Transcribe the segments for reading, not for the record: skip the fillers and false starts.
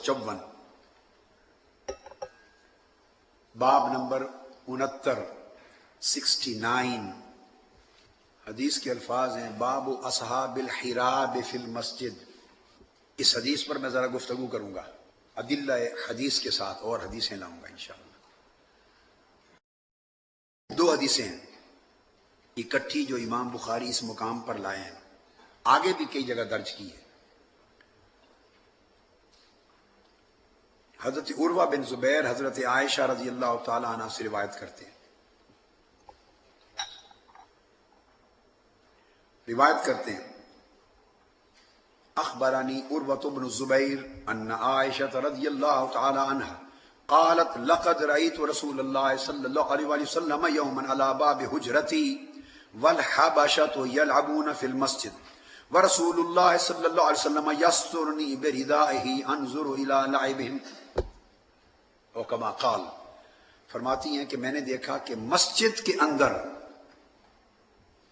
754، باب نمبر 69 حدیث کے الفاظ ہیں باب اصحاب الحراب فی المسجد۔ اس حدیث پر میں ذرا گفتگو کروں گا ادلہ حدیث کے ساتھ، اور حدیثیں لاؤں گا انشاءاللہ۔ دو حدیثیں ہیں اکٹھی جو امام بخاری اس مقام پر لائے ہیں، آگے بھی کئی جگہ درج کی ہے۔ حضرت عروہ بن زبیر حضرت عائشہ رضی اللہ تعالی عنہ سے روایت کرتے ہیں، اخبرانی عروہ بن الزبیر ان عائشہ رضی اللہ تعالی عنہ قالت لقد رأيت رسول اللہ صلی اللہ علیہ وسلم یوما على باب حجرتی والحبشۃ يلعبون في المسجد ورسول اللہ صلی اللہ علیہ وسلم یسترنی بردائہ انظر الى لعبهم، او کما قال، فرماتی ہیں کہ میں نے دیکھا کہ مسجد کے اندر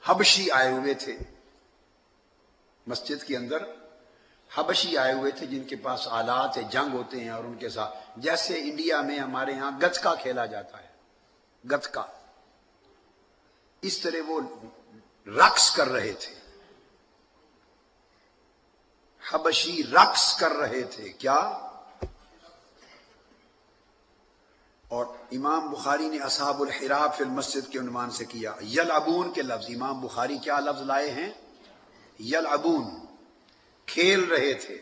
حبشی آئے ہوئے تھے، مسجد کے اندر حبشی آئے ہوئے تھے جن کے پاس آلات جنگ ہوتے ہیں، اور ان کے ساتھ جیسے انڈیا میں ہمارے ہاں گتکا کھیلا جاتا ہے، گتکا، اس طرح وہ رقص کر رہے تھے، حبشی رقص کر رہے تھے کیا؟ اور امام بخاری نے اصحاب الحراب فی المسجد کے عنوان سے کیا۔ یلعبون کے لفظ امام بخاری کیا لفظ لائے ہیں؟ یلعبون، کھیل رہے تھے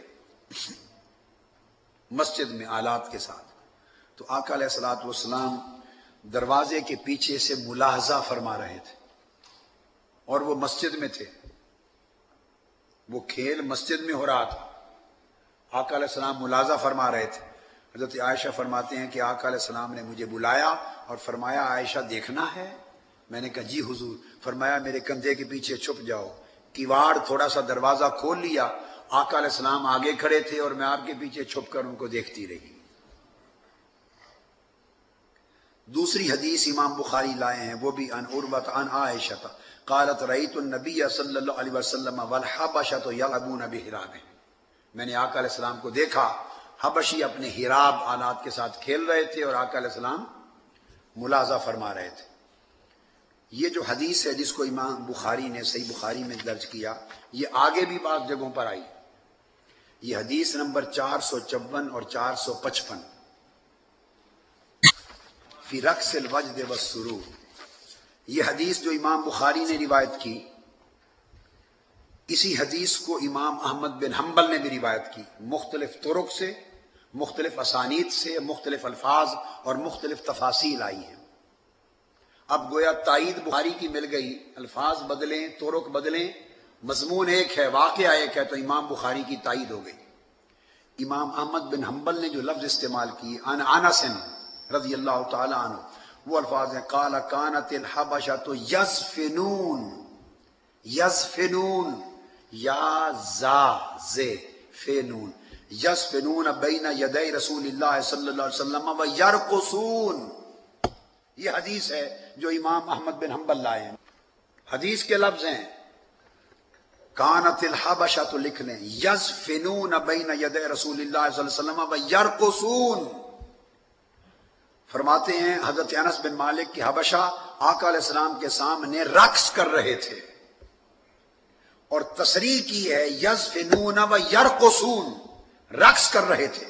مسجد میں آلات کے ساتھ۔ تو آقا علیہ الصلوۃ والسلام دروازے کے پیچھے سے ملاحظہ فرما رہے تھے، اور وہ مسجد میں تھے، وہ کھیل مسجد میں ہو رہا تھا، آقا علیہ السلام ملاحظہ فرما رہے تھے۔ حضرت عائشہ فرماتے ہیں کہ آقا علیہ السلام نے مجھے بلایا اور فرمایا عائشہ دیکھنا ہے؟ میں نے کہا جی حضور۔ فرمایا میرے کندھے کے پیچھے چھپ جاؤ۔ کیواڑ تھوڑا سا دروازہ کھول لیا، آقا علیہ السلام آگے کھڑے تھے اور میں آپ کے پیچھے چھپ کر ان کو دیکھتی رہی۔ دوسری حدیث امام بخاری لائے ہیں، وہ بھی عن عروہ عن عائشہ قالت رأیت النبی صلی اللہ علیہ وسلم والحبشۃ یلعبون بحرابہم، میں نے آقا علیہ السلام کو دیکھا، حبشی اپنے حراب آلات کے ساتھ کھیل رہے تھے اور آقا علیہ السلام ملاحظہ فرما رہے تھے۔ یہ جو حدیث ہے جس کو امام بخاری نے صحیح بخاری میں درج کیا، یہ آگے بھی بعض جگہوں پر آئی۔ یہ حدیث نمبر 454 اور 455 فی رقص الوجد والسرور، یہ حدیث جو امام بخاری نے روایت کی، اسی حدیث کو امام احمد بن حنبل نے بھی روایت کی، مختلف طرق سے، مختلف اسانید سے، مختلف الفاظ اور مختلف تفاصیل آئی ہیں۔ اب گویا تائید بخاری کی مل گئی، الفاظ بدلیں، طرق بدلیں، مضمون ایک ہے، واقعہ ایک ہے، تو امام بخاری کی تائید ہو گئی۔ امام احمد بن حنبل نے جو لفظ استعمال کی عن انس رضی اللہ تعالی عنہ، وہ الفاظ ہیں قال کانت الحبشۃ یزفنون، یزفنون یا زا زے فینون، یزفنون بین یدی رسول اللہ صلی اللہ علیہ وسلم و یرقصون، یہ حدیث ہے جو امام احمد بن حنبل لائے ہیں۔ حدیث کے لفظ ہیں کانت الحبشۃ، لکھ لیں، یزفنون بین یدی رسول اللہ صلی اللہ علیہ وسلم و یرقصون، فرماتے ہیں حضرت انس بن مالک کہ حبشہ آقا علیہ السلام کے سامنے رقص کر رہے تھے، اور تصریح کی ہے یزفنون و یرقصون، رقص کر رہے تھے،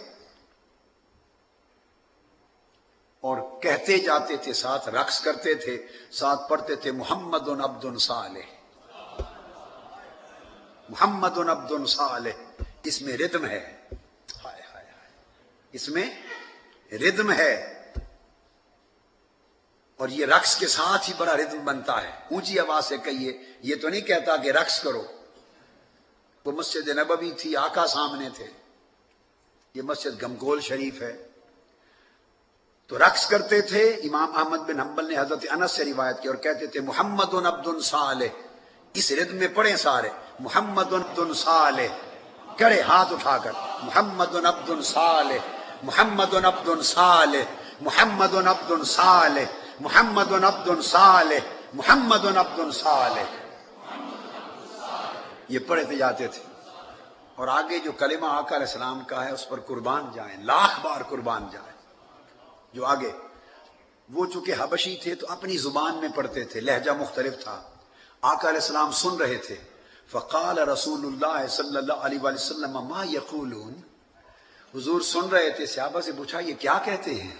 اور کہتے جاتے تھے، ساتھ رقص کرتے تھے، ساتھ پڑھتے تھے محمد عبد صالح، محمد عبد صالح، اس میں ردم ہے، ہائے ہائے ہائے، اس میں ردم ہے، اور یہ رقص کے ساتھ ہی بڑا ردم بنتا ہے۔ اونچی آواز سے کہیے، یہ تو نہیں کہتا کہ رقص کرو، وہ مسجد نبوی تھی، آقا سامنے تھے، یہ مسجد گمگول شریف ہے، تو رقص کرتے تھے۔ امام احمد بن حنبل نے حضرت انس سے روایت کی اور کہتے تھے محمد عبد صالح، اس ردم میں پڑھیں سارے، محمد عبد صالح، کرے ہاتھ اٹھا کر، محمد عبد صالح، محمد عبد صالح، محمد عبد صالح، محمد عبد صالح، محمد عبد صالح، یہ پڑھتے جاتے تھے، اور آگے جو کلمہ آقا علیہ السلام کا ہے اس پر قربان جائیں، لاکھ بار قربان جائیں۔ جو آگے وہ چونکہ حبشی تھے تو اپنی زبان میں پڑھتے تھے، لہجہ مختلف تھا، آقا علیہ السلام سن رہے تھے۔ فقال رسول اللہ صلی اللہ علیہ وآلہ وسلم ما یقولون، حضور سن رہے تھے، صحابہ سے پوچھا یہ کیا کہتے ہیں؟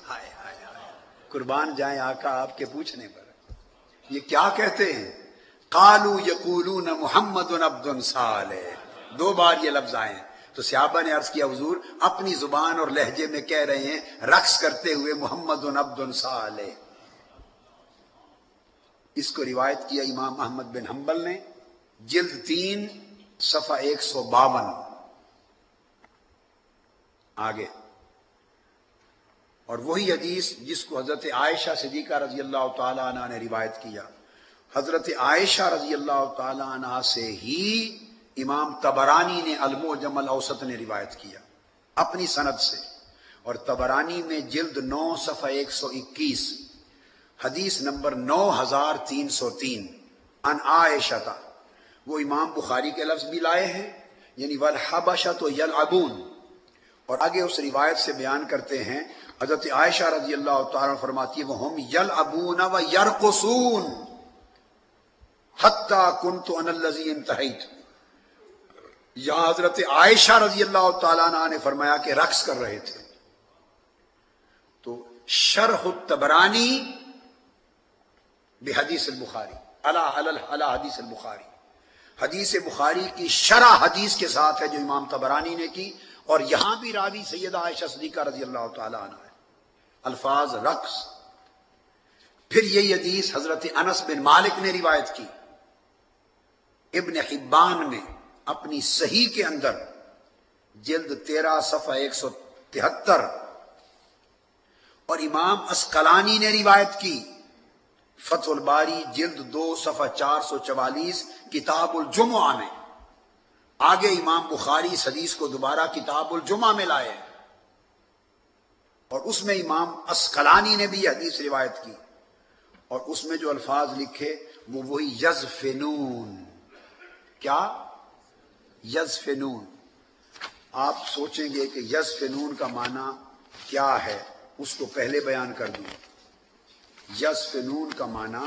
ہائے ہائے ہائے، قربان جائیں آقا آپ کے پوچھنے پر، یہ کیا کہتے ہیں؟ قالوا یقولون محمد عبد صالح، دو بار یہ لفظ آئے ہیں۔ تو صحابہ نے عرض کیا حضور اپنی زبان اور لہجے میں کہہ رہے ہیں رقص کرتے ہوئے محمد عبد صالح۔ اس کو روایت کیا امام احمد بن حنبل نے، جلد 3 صفحہ 152۔ آگے اور وہی حدیث جس کو حضرت عائشہ صدیقہ رضی اللہ تعالی عنہ نے روایت کیا، حضرت عائشہ رضی اللہ تعالی عنہ سے ہی امام طبرانی نے المعجم الاوسط نے روایت کیا اپنی سند سے، اور طبرانی میں جلد 9 صفحہ 121 حدیث نمبر 9303 ان عائشہ، وہ امام بخاری کے لفظ بھی لائے ہیں، یعنی والحبشۃ یلعبون، اور آگے اس روایت سے بیان کرتے ہیں حضرت عائشہ رضی اللہ تعالیٰ عنہ فرماتی ہے وَهُمْ يَلْعَبُونَ وَيَرْقُصُونَ حَتَّى كُنْتُ أَنَا الَّذِي انْتَهَيْتُ۔ یہاں حضرت عائشہ رضی اللہ تعالیٰ عنہ نے فرمایا کہ رقص کر رہے تھے۔ تو شرح الطبرانی بحدیث البخاری علی حدیث البخاری، حدیث بخاری کی شرح حدیث کے ساتھ ہے جو امام طبرانی نے کی، اور یہاں بھی راوی سیدہ عائشہ صدیقہ رضی اللہ تعالیٰ عنہ ہے۔ الفاظ رقص۔ پھر یہ حدیث حضرت انس بن مالک نے روایت کی، ابن حبان نے اپنی صحیح کے اندر جلد 13 صفحہ 173، اور امام اسقلانی نے روایت کی فتح الباری جلد 2 صفحہ 444 کتاب الجمعہ میں۔ آگے امام بخاری اس حدیث کو دوبارہ کتاب الجمعہ میں لائے، اور اس میں امام اسقلانی نے بھی یہ حدیث روایت کی، اور اس میں جو الفاظ لکھے وہ وہی یزفنون۔ کیا؟ یزفنون۔ آپ سوچیں گے کہ یزفنون کا معنی کیا ہے، اس کو پہلے بیان کر دوں۔ یزفنون کا معنی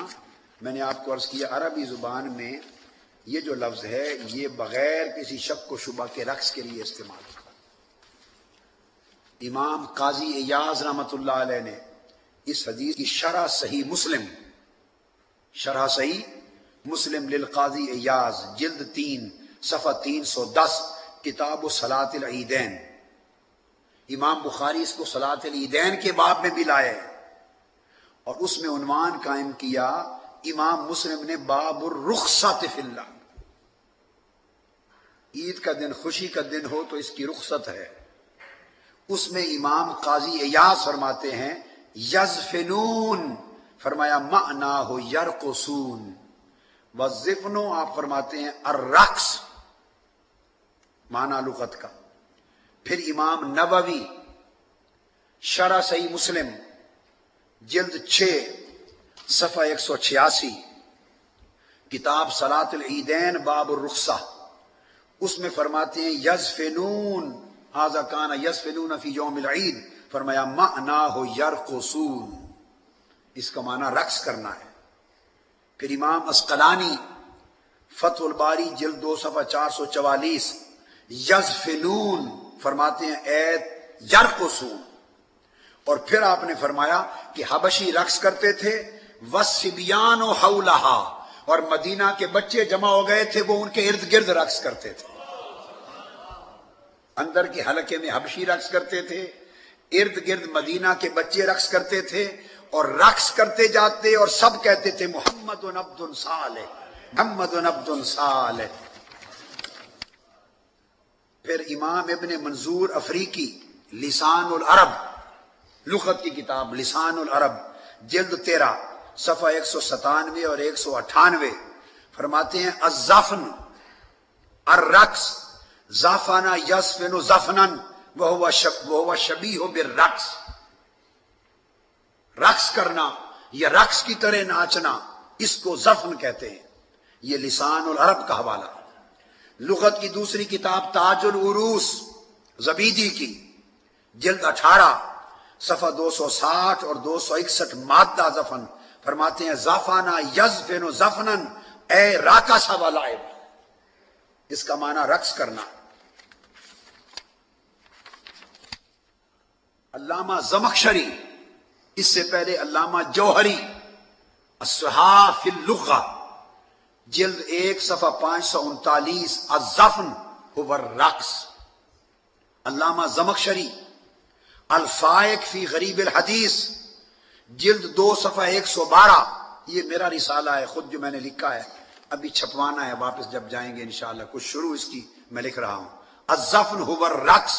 میں نے آپ کو عرض کیا عربی زبان میں یہ جو لفظ ہے یہ بغیر کسی شک و شبہ کے رقص کے لیے استعمال ہوتا ہے۔ امام قاضی ایاز رحمۃ اللہ علیہ نے اس حدیث کی شرح صحیح مسلم للقاضی ایاز جلد 3 صفحہ 310 کتاب صلاۃ العیدین، امام بخاری اس کو صلاۃ العیدین کے باب میں بھی لائے، اور اس میں عنوان قائم کیا امام مسلم نے باب الرخصت فی اللہ، عید کا دن خوشی کا دن ہو تو اس کی رخصت ہے۔ اس میں امام قاضی ایاز فرماتے ہیں یزفنون، فرمایا معناہ یرقصون، والزفن آپ فرماتے ہیں الرقص، معنی لغت کا۔ پھر امام نووی شرح صحیح مسلم جلد 6 صفحہ 186 کتاب صلاۃ العیدین باب الرخصہ، اس میں فرماتے ہیں یزفنون ھذا کان یزفنون فی یوم العید، فرمایا معناہ یرقصون، اس کا معنی رقص کرنا ہے۔ پھر امام اسقلانی فتح الباری جلد 2 صفحہ 444 یزفنون فرماتے ہیں ایت یرقصون، اور پھر آپ نے فرمایا کہ حبشی رقص کرتے تھے وَالصِّبْيَانُ حَوْلَهَا، اور مدینہ کے بچے جمع ہو گئے تھے وہ ان کے ارد گرد رقص کرتے تھے۔ اندر کے حلقے میں حبشی رقص کرتے تھے، ارد گرد مدینہ کے بچے رقص کرتے تھے، اور رقص کرتے جاتے اور سب کہتے تھے محمد عبد صالح، محمد عبد صالح۔ پھر امام ابن منظور افریقی لسان العرب، لغت کی کتاب لسان العرب جلد 13 صفحہ 197 اور 198 فرماتے ہیں الزفن الرقص، زفن یزفن زفنا وهو شبیہ بالرقص، رقص کرنا یا رقص کی طرح ناچنا اس کو زفن کہتے ہیں، یہ لسان العرب کا حوالہ۔ لغت کی دوسری کتاب تاج العروس زبیدی کی، جلد 18 صفحہ 260 اور 261 مادہ زفن فرماتے ہیں زفنا یزفن زفنن اے راکس و لعب، اس کا معنی رقص کرنا۔ علامہ زمخشری، اس سے پہلے علامہ جوہری، الصحاح فی اللغہ جلد 1 صفحہ 539 الزفن هو الرقص۔ علامہ زمخشری الفائق فی غریب الحدیث جلد 2 صفحہ 112، یہ میرا رسالہ ہے خود جو میں نے لکھا ہے، ابھی چھپوانا ہے، واپس جب جائیں گے انشاءاللہ، کچھ شروع اس کی میں لکھ رہا ہوں۔ الزفن هو الرقص